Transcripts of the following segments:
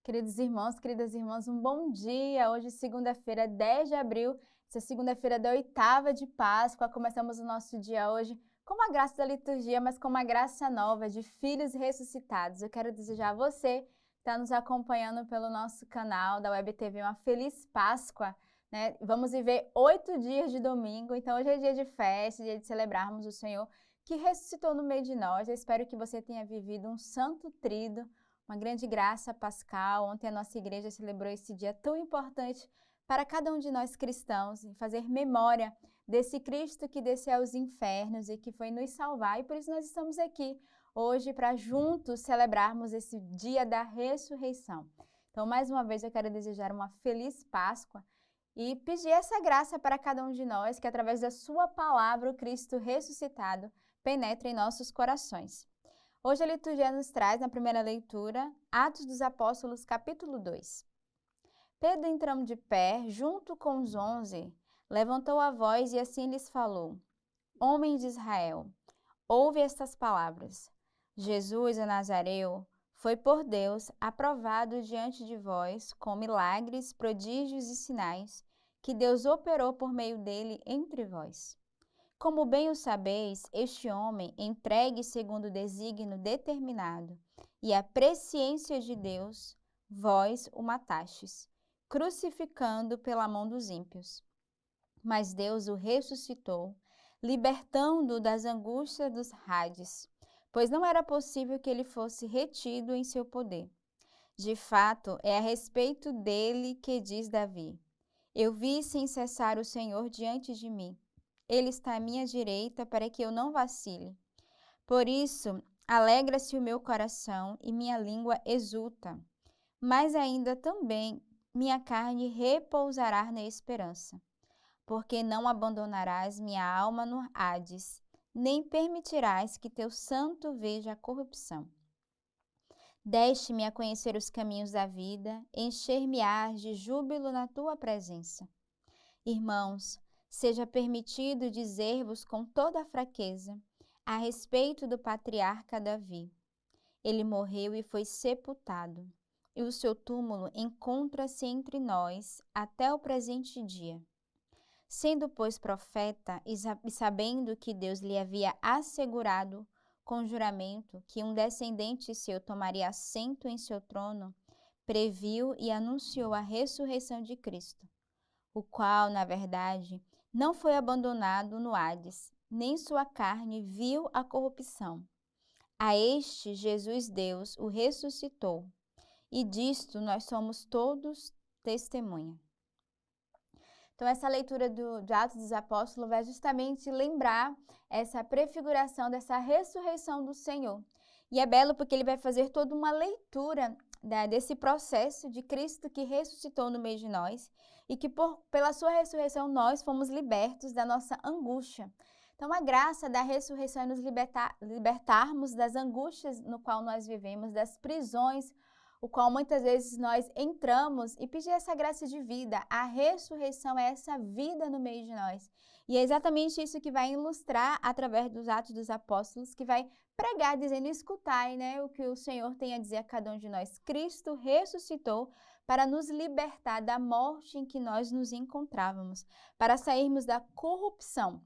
Queridos irmãos, queridas irmãs, um bom dia! Hoje, segunda-feira, 10 de abril, essa segunda-feira da oitava de Páscoa. Começamos o nosso dia hoje com a graça da liturgia, mas com uma graça nova de filhos ressuscitados. Eu quero desejar a você que está nos acompanhando pelo nosso canal da Web TV uma feliz Páscoa, né? Vamos viver 8 dias de domingo, então hoje é dia de festa, dia de celebrarmos o Senhor que ressuscitou no meio de nós. Eu espero que você tenha vivido um santo tríduo, uma grande graça pascal. Ontem a nossa igreja celebrou esse dia tão importante para cada um de nós cristãos, em fazer memória desse Cristo que desceu aos infernos e que foi nos salvar. E por isso nós estamos aqui hoje para juntos celebrarmos esse dia da ressurreição. Então, mais uma vez, eu quero desejar uma feliz Páscoa e pedir essa graça para cada um de nós, que através da sua palavra, o Cristo ressuscitado penetre em nossos corações. Hoje a liturgia nos traz, na primeira leitura, Atos dos Apóstolos, capítulo 2. Pedro, entrando de pé, junto com os 11, levantou a voz e assim lhes falou: Homens de Israel, ouve estas palavras. Jesus, o Nazareu, foi por Deus aprovado diante de vós com milagres, prodígios e sinais que Deus operou por meio dele entre vós. Como bem o sabeis, este homem, entregue segundo o desígnio determinado e a presciência de Deus, vós o matastes, crucificando pela mão dos ímpios. Mas Deus o ressuscitou, libertando-o das angústias dos Hades, pois não era possível que ele fosse retido em seu poder. De fato, é a respeito dele que diz Davi: Eu vi sem cessar o Senhor diante de mim. Ele está à minha direita para que eu não vacile. Por isso, alegra-se o meu coração e minha língua exulta. Mas ainda também minha carne repousará na esperança. Porque não abandonarás minha alma no Hades, nem permitirás que teu santo veja a corrupção. Deste-me a conhecer os caminhos da vida, encher-me-ás de júbilo na tua presença. Irmãos, seja permitido dizer-vos com toda a fraqueza a respeito do patriarca Davi. Ele morreu e foi sepultado, e o seu túmulo encontra-se entre nós até o presente dia. Sendo, pois, profeta e sabendo que Deus lhe havia assegurado com juramento que um descendente seu tomaria assento em seu trono, previu e anunciou a ressurreição de Cristo, o qual, na verdade, não foi abandonado no Hades, nem sua carne viu a corrupção. A este Jesus Deus o ressuscitou, e disto nós somos todos testemunha. Então, essa leitura de Atos dos Apóstolos vai justamente lembrar essa prefiguração dessa ressurreição do Senhor. E é belo porque ele vai fazer toda uma leitura desse processo de Cristo que ressuscitou no meio de nós e que pela sua ressurreição nós fomos libertos da nossa angústia. Então, a graça da ressurreição é nos libertarmos das angústias no qual nós vivemos, das prisões, o qual muitas vezes nós entramos, e pedir essa graça de vida. A ressurreição é essa vida no meio de nós. E é exatamente isso que vai ilustrar através dos Atos dos Apóstolos, que vai pregar dizendo: escutai, né, o que o Senhor tem a dizer a cada um de nós. Cristo ressuscitou para nos libertar da morte em que nós nos encontrávamos, para sairmos da corrupção.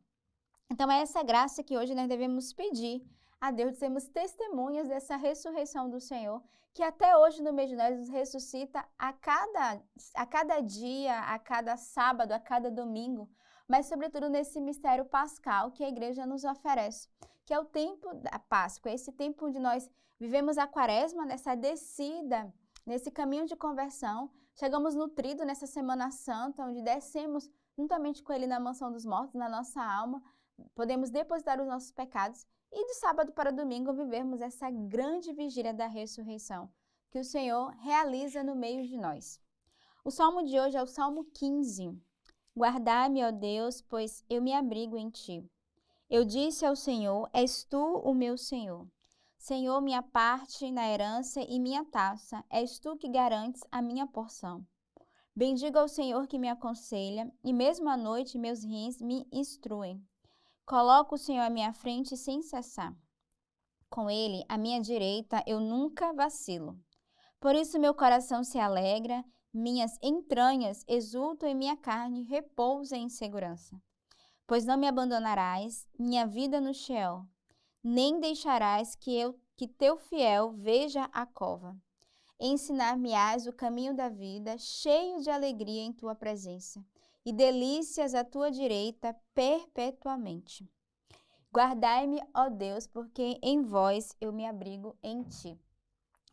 Então é essa graça que hoje nós devemos pedir a Deus, de sermos testemunhas dessa ressurreição do Senhor, que até hoje no meio de nós nos ressuscita a cada dia, a cada sábado, a cada domingo, mas sobretudo nesse mistério pascal que a igreja nos oferece, que é o tempo da Páscoa, esse tempo onde nós vivemos a quaresma, nessa descida, nesse caminho de conversão. Chegamos nutridos nessa Semana Santa, onde descemos juntamente com Ele na mansão dos mortos, na nossa alma, podemos depositar os nossos pecados e de sábado para domingo vivermos essa grande vigília da ressurreição que o Senhor realiza no meio de nós. O salmo de hoje é o Salmo 15. Guardai-me, ó Deus, pois eu me abrigo em ti. Eu disse ao Senhor: és tu o meu Senhor. Senhor, minha parte na herança e minha taça, és tu que garantes a minha porção. Bendigo ao Senhor que me aconselha, e mesmo à noite meus rins me instruem. Coloco o Senhor à minha frente sem cessar. Com Ele, à minha direita, eu nunca vacilo. Por isso meu coração se alegra, minhas entranhas exultam e minha carne repousa em segurança. Pois não me abandonarás, minha vida no Sheol, nem deixarás que teu fiel veja a cova. Ensinar-me-ás o caminho da vida, cheio de alegria em tua presença, e delícias à tua direita perpetuamente. Guardai-me, ó Deus, porque em vós eu me abrigo em ti.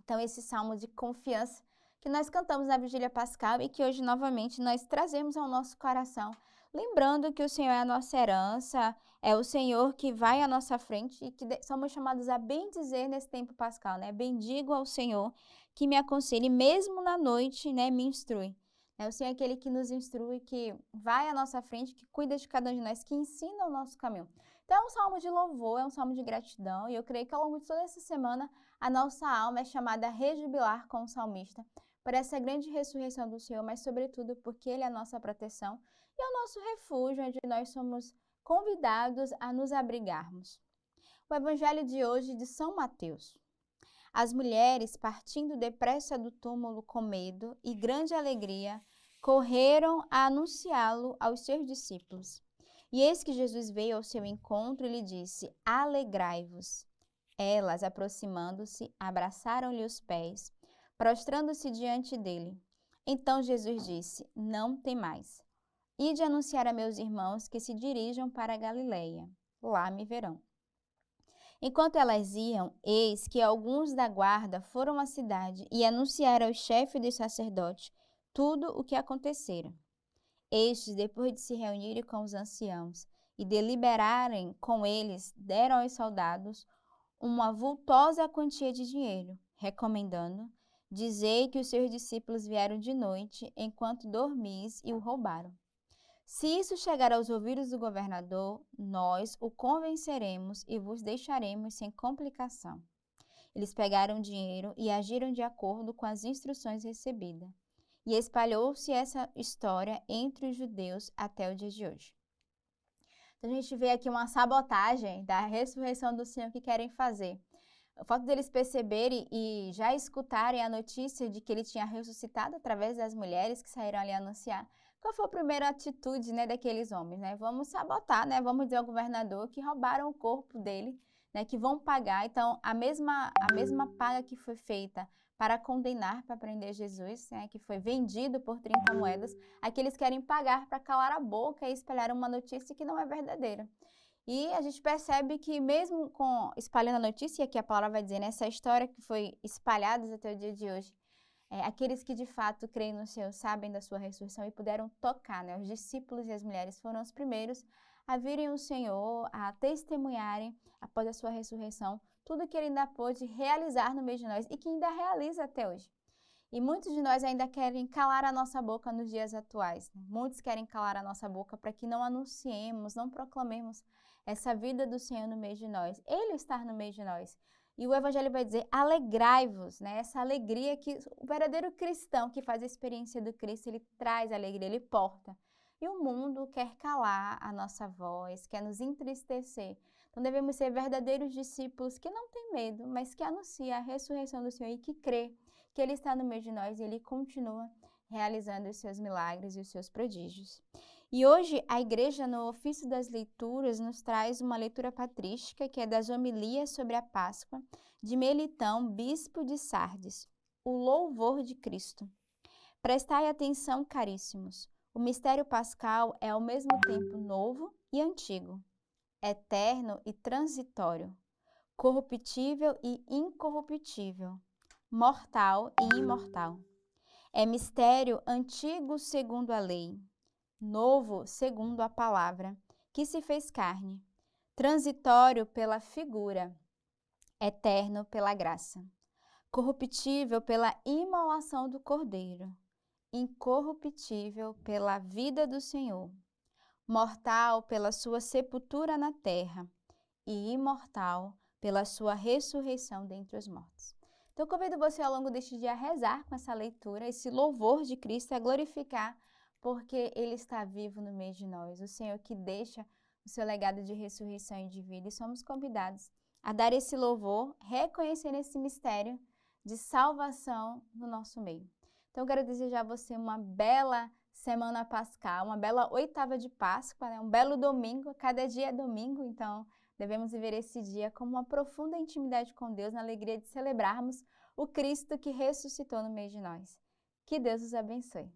Então, esse salmo de confiança que nós cantamos na Vigília Pascal e que hoje novamente nós trazemos ao nosso coração, lembrando que o Senhor é a nossa herança, é o Senhor que vai à nossa frente e que somos chamados a bendizer nesse tempo pascal, né? Bendigo ao Senhor que me aconselhe, mesmo na noite, né? Me instrui. O Senhor é aquele que nos instrui, que vai à nossa frente, que cuida de cada um de nós, que ensina o nosso caminho. Então, é um salmo de louvor, é um salmo de gratidão, e eu creio que ao longo de toda essa semana a nossa alma é chamada a rejubilar com o salmista por essa grande ressurreição do Senhor, mas sobretudo porque Ele é a nossa proteção e é o nosso refúgio, onde nós somos convidados a nos abrigarmos. O evangelho de hoje de São Mateus. As mulheres, partindo depressa do túmulo com medo e grande alegria, correram a anunciá-lo aos seus discípulos. E eis que Jesus veio ao seu encontro e lhe disse: Alegrai-vos. Elas, aproximando-se, abraçaram-lhe os pés, prostrando-se diante dele. Então Jesus disse: Não temais. Ide anunciar a meus irmãos que se dirijam para a Galileia. Lá me verão. Enquanto elas iam, eis que alguns da guarda foram à cidade e anunciaram ao chefe dos sacerdotes tudo o que acontecera. Estes, depois de se reunirem com os anciãos e deliberarem com eles, deram aos soldados uma vultosa quantia de dinheiro, recomendando: dizei que os seus discípulos vieram de noite, enquanto dormis, e o roubaram. Se isso chegar aos ouvidos do governador, nós o convenceremos e vos deixaremos sem complicação. Eles pegaram o dinheiro e agiram de acordo com as instruções recebidas. E espalhou-se essa história entre os judeus até o dia de hoje. Então, a gente vê aqui uma sabotagem da ressurreição do Senhor que querem fazer. O fato deles perceberem e já escutarem a notícia de que ele tinha ressuscitado através das mulheres que saíram ali anunciar. Qual foi a primeira atitude, né, daqueles homens? Né? Vamos sabotar, né? Vamos dizer ao governador que roubaram o corpo dele, né, que vão pagar. Então, a mesma paga que foi feita para condenar, para prender Jesus, né, que foi vendido por 30 moedas, aqueles querem pagar para calar a boca e espalhar uma notícia que não é verdadeira. E a gente percebe que mesmo com espalhando a notícia, e aqui a palavra vai dizer, nessa história que foi espalhada até o dia de hoje, aqueles que de fato creem no Senhor sabem da sua ressurreição e puderam tocar, né? Os discípulos e as mulheres foram os primeiros a virem o Senhor, a testemunharem após a sua ressurreição, tudo que ele ainda pôde realizar no meio de nós e que ainda realiza até hoje. E muitos de nós ainda querem calar a nossa boca nos dias atuais. Né? Muitos querem calar a nossa boca para que não anunciemos, não proclamemos essa vida do Senhor no meio de nós. Ele está no meio de nós. E o Evangelho vai dizer, alegrai-vos, né? Essa alegria que o verdadeiro cristão que faz a experiência do Cristo, ele traz alegria, ele porta. E o mundo quer calar a nossa voz, quer nos entristecer. Então devemos ser verdadeiros discípulos que não têm medo, mas que anunciam a ressurreição do Senhor e que crê que Ele está no meio de nós e Ele continua realizando os seus milagres e os seus prodígios. E hoje a igreja, no ofício das leituras, nos traz uma leitura patrística, que é das homilias sobre a Páscoa, de Melitão, bispo de Sardes, o louvor de Cristo. Prestai atenção, caríssimos. O mistério pascal é ao mesmo tempo novo e antigo, eterno e transitório, corruptível e incorruptível, mortal e imortal. É mistério antigo segundo a lei, novo segundo a palavra, que se fez carne, transitório pela figura, eterno pela graça, corruptível pela imolação do Cordeiro, incorruptível pela vida do Senhor, mortal pela sua sepultura na terra e imortal pela sua ressurreição dentre os mortos. Então, eu convido você ao longo deste dia a rezar com essa leitura, esse louvor de Cristo, a glorificar, porque Ele está vivo no meio de nós, o Senhor que deixa o seu legado de ressurreição e de vida, e somos convidados a dar esse louvor, reconhecendo esse mistério de salvação no nosso meio. Então, eu quero desejar a você uma bela semana pascal, uma bela oitava de Páscoa, né? Um belo domingo. Cada dia é domingo, então devemos viver esse dia com uma profunda intimidade com Deus, na alegria de celebrarmos o Cristo que ressuscitou no meio de nós. Que Deus os abençoe.